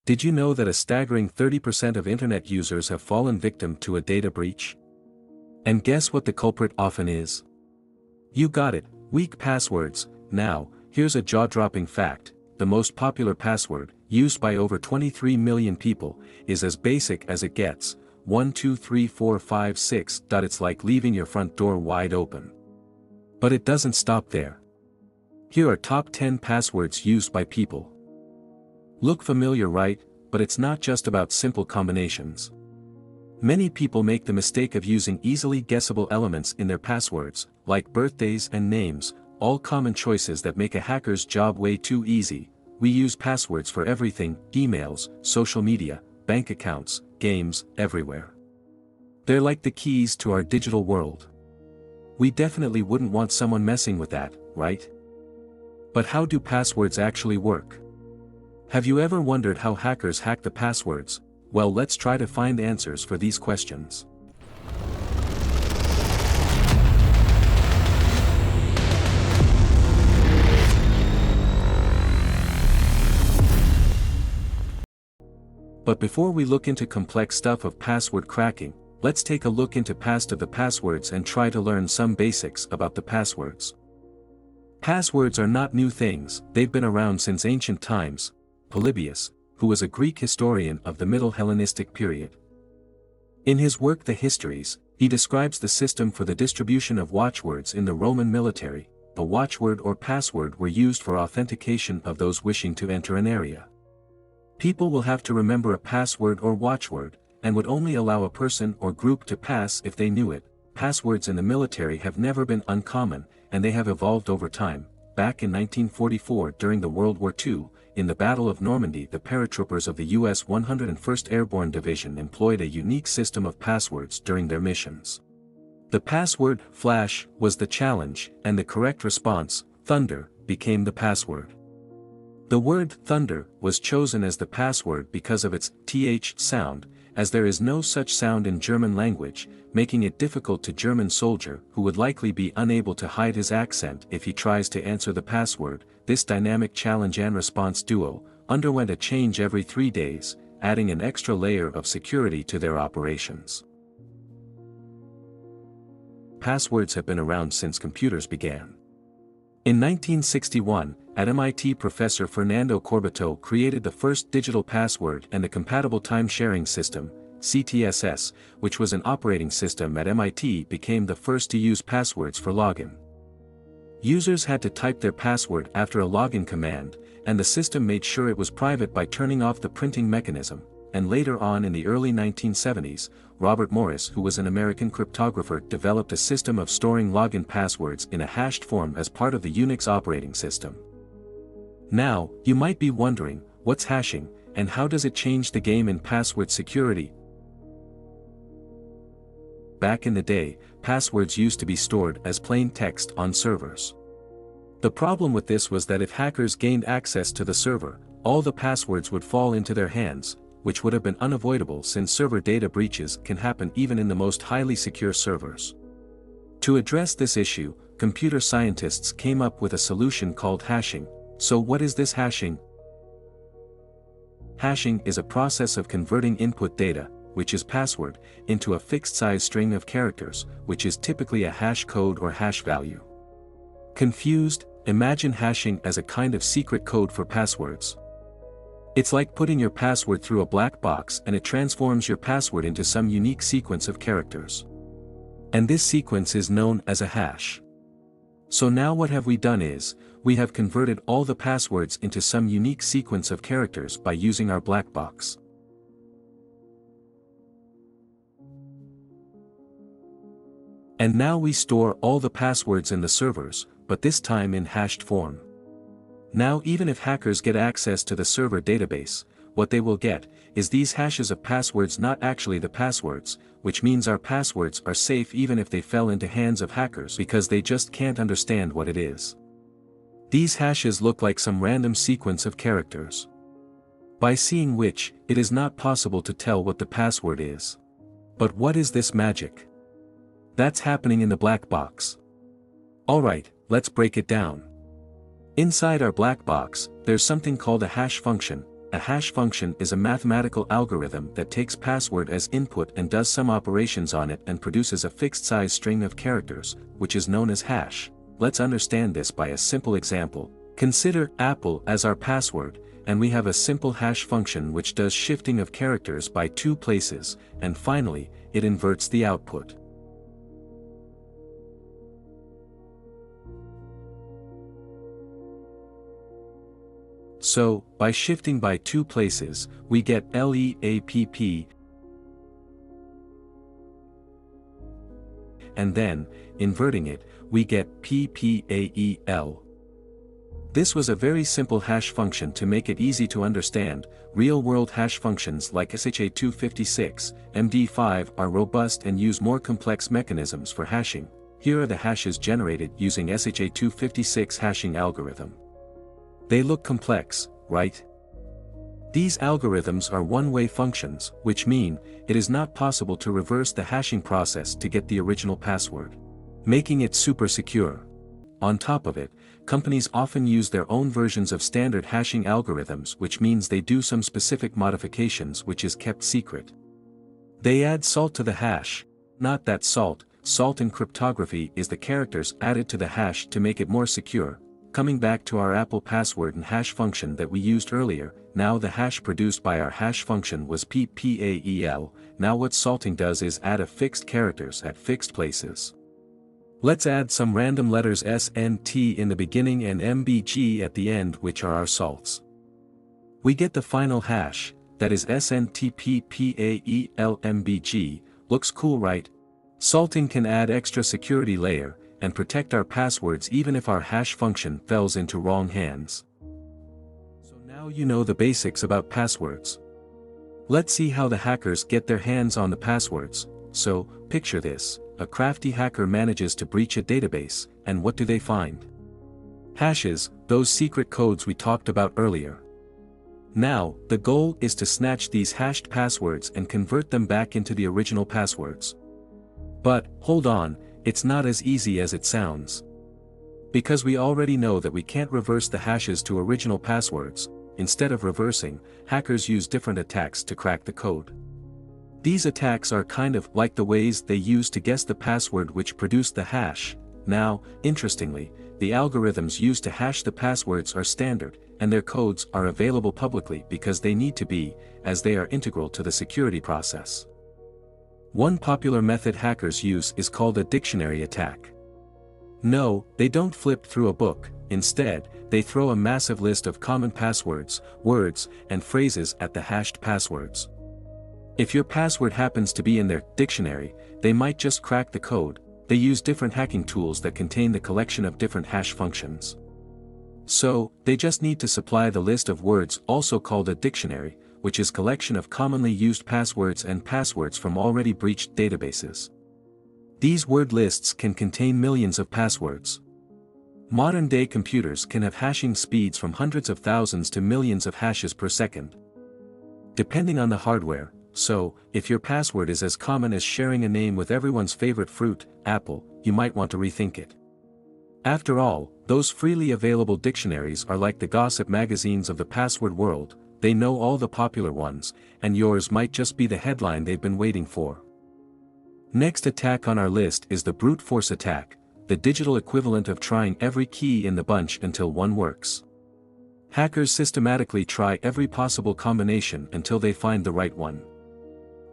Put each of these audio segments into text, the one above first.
Did you know that a staggering 30% of internet users have fallen victim to a data breach? And guess what the culprit often is? You got it, weak passwords. Now, here's a jaw-dropping fact: the most popular password, used by over 23 million people, is as basic as it gets: 123456. It's like leaving your front door wide open. But it doesn't stop there. Here are top 10 passwords used by people. Look familiar, right? But it's not just about simple combinations. Many people make the mistake of using easily guessable elements in their passwords, like birthdays and names, all common choices that make a hacker's job way too easy. We use passwords for everything: emails, social media, bank accounts, games, everywhere. They're like the keys to our digital world. We definitely wouldn't want someone messing with that, right? But how do passwords actually work? Have you ever wondered how hackers hack the passwords? Well, let's try to find answers for these questions. But before we look into complex stuff of password cracking, let's take a look into past of the passwords and try to learn some basics about the passwords. Passwords are not new things, they've been around since ancient times. Polybius, who was a Greek historian of the Middle Hellenistic period. In his work The Histories, he describes the system for the distribution of watchwords in the Roman military. A watchword or password were used for authentication of those wishing to enter an area. People will have to remember a password or watchword, and would only allow a person or group to pass if they knew it. Passwords in the military have never been uncommon, and they have evolved over time. Back in 1944, during the World War II, in the Battle of Normandy, the paratroopers of the U.S. 101st Airborne Division employed a unique system of passwords during their missions. The password, flash, was the challenge, and the correct response, thunder, became the password. The word thunder was chosen as the password because of its th sound, as there is no such sound in German language, making it difficult to German soldier who would likely be unable to hide his accent if he tries to answer the password. This dynamic challenge and response duo underwent a change every 3 days, adding an extra layer of security to their operations. Passwords have been around since computers began. In 1961, at MIT, Professor Fernando Corbató created the first digital password and the compatible time-sharing system, CTSS, which was an operating system at MIT, became the first to use passwords for login. Users had to type their password after a login command, and the system made sure it was private by turning off the printing mechanism. And later on in the early 1970s, Robert Morris, who was an American cryptographer, developed a system of storing login passwords in a hashed form as part of the Unix operating system. Now, you might be wondering, what's hashing, and how does it change the game in password security? Back in the day, passwords used to be stored as plain text on servers. The problem with this was that if hackers gained access to the server, all the passwords would fall into their hands, which would have been unavoidable since server data breaches can happen even in the most highly secure servers. To address this issue, computer scientists came up with a solution called hashing. So what is this hashing? Hashing is a process of converting input data, which is password, into a fixed-size string of characters, which is typically a hash code or hash value. Confused? Imagine hashing as a kind of secret code for passwords. It's like putting your password through a black box and it transforms your password into some unique sequence of characters. And this sequence is known as a hash. So now what have we done is, we have converted all the passwords into some unique sequence of characters by using our black box. And now we store all the passwords in the servers, but this time in hashed form. Now even if hackers get access to the server database, what they will get is these hashes of passwords, not actually the passwords, which means our passwords are safe even if they fell into hands of hackers because they just can't understand what it is. These hashes look like some random sequence of characters, by seeing which, it is not possible to tell what the password is. But what is this magic that's happening in the black box? Alright, let's break it down. Inside our black box, there's something called a hash function, A hash function is a mathematical algorithm that takes password as input and does some operations on it and produces a fixed size string of characters, which is known as hash. Let's understand this by a simple example. Consider Apple as our password, and we have a simple hash function which does shifting of characters by 2 places, and finally, it inverts the output. So, by shifting by 2 places, we get LEAPP, and then, inverting it, we get PPAEL. This was a very simple hash function to make it easy to understand. Real-world hash functions like SHA-256, MD5 are robust and use more complex mechanisms for hashing. Here are the hashes generated using SHA-256 hashing algorithm. They look complex, right? These algorithms are one-way functions, which mean, it is not possible to reverse the hashing process to get the original password, making it super secure. On top of it, companies often use their own versions of standard hashing algorithms, which means they do some specific modifications which is kept secret. They add salt to the hash. Not that salt in cryptography is the characters added to the hash to make it more secure. Coming back to our Apple password and hash function that we used earlier, now the hash produced by our hash function was PPAEL. Now what salting does is add a fixed characters at fixed places. Let's add some random letters S and T in the beginning and MBG at the end, which are our salts. We get the final hash, that is SNTPPAELMBG. Looks cool, right? Salting can add extra security layer and protect our passwords even if our hash function falls into wrong hands. So now you know the basics about passwords. Let's see how the hackers get their hands on the passwords. So, picture this, a crafty hacker manages to breach a database, and what do they find? Hashes, those secret codes we talked about earlier. Now, the goal is to snatch these hashed passwords and convert them back into the original passwords. But, hold on, it's not as easy as it sounds. Because we already know that we can't reverse the hashes to original passwords, instead of reversing, hackers use different attacks to crack the code. These attacks are kind of like the ways they use to guess the password which produced the hash. Now, interestingly, the algorithms used to hash the passwords are standard, and their codes are available publicly because they need to be, as they are integral to the security process. One popular method hackers use is called a dictionary attack. No, they don't flip through a book, instead, they throw a massive list of common passwords, words, and phrases at the hashed passwords. If your password happens to be in their dictionary, they might just crack the code. They use different hacking tools that contain the collection of different hash functions. So, they just need to supply the list of words, also called a dictionary, which is collection of commonly used passwords and passwords from already breached databases. These word lists can contain millions of passwords. Modern-day computers can have hashing speeds from hundreds of thousands to millions of hashes per second. Depending on the hardware, so, if your password is as common as sharing a name with everyone's favorite fruit, Apple, you might want to rethink it. After all, those freely available dictionaries are like the gossip magazines of the password world. They know all the popular ones, and yours might just be the headline they've been waiting for. Next attack on our list is the Bruteforce Attack, the digital equivalent of trying every key in the bunch until one works. Hackers systematically try every possible combination until they find the right one.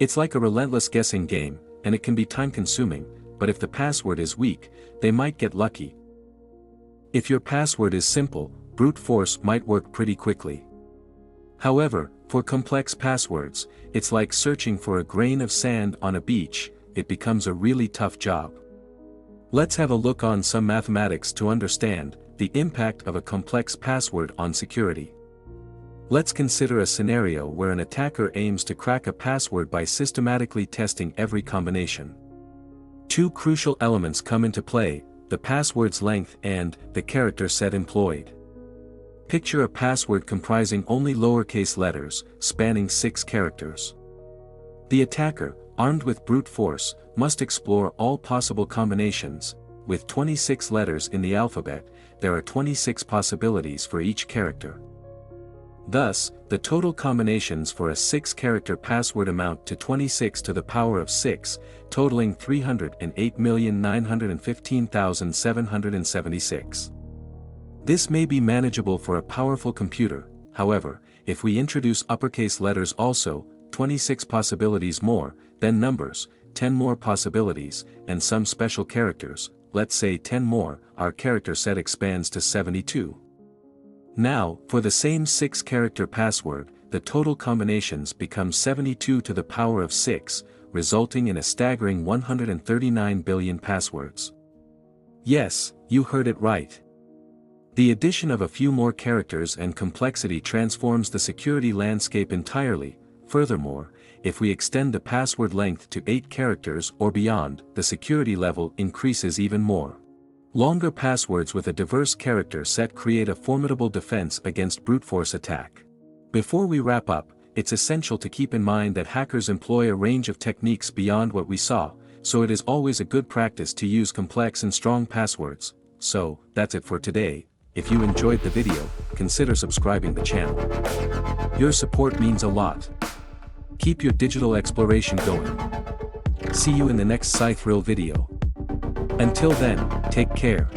It's like a relentless guessing game, and it can be time-consuming, but if the password is weak, they might get lucky. If your password is simple, brute force might work pretty quickly. However, for complex passwords, it's like searching for a grain of sand on a beach. It becomes a really tough job. Let's have a look on some mathematics to understand the impact of a complex password on security. Let's consider a scenario where an attacker aims to crack a password by systematically testing every combination. Two crucial elements come into play: the password's length and the character set employed. Picture a password comprising only lowercase letters, spanning 6 characters. The attacker, armed with brute force, must explore all possible combinations. With 26 letters in the alphabet, there are 26 possibilities for each character. Thus, the total combinations for a 6-character password amount to 26 to the power of 6, totaling 308,915,776. This may be manageable for a powerful computer. However, if we introduce uppercase letters also, 26 possibilities more, then numbers, 10 more possibilities, and some special characters, let's say 10 more, our character set expands to 72. Now, for the same 6-character password, the total combinations become 72 to the power of 6, resulting in a staggering 139 billion passwords. Yes, you heard it right. The addition of a few more characters and complexity transforms the security landscape entirely. Furthermore, if we extend the password length to 8 characters or beyond, the security level increases even more. Longer passwords with a diverse character set create a formidable defense against brute force attack. Before we wrap up, it's essential to keep in mind that hackers employ a range of techniques beyond what we saw, so it is always a good practice to use complex and strong passwords. So, that's it for today. If you enjoyed the video, consider subscribing the channel. Your support means a lot. Keep your digital exploration going. See you in the next CSAIL video. Until then, take care.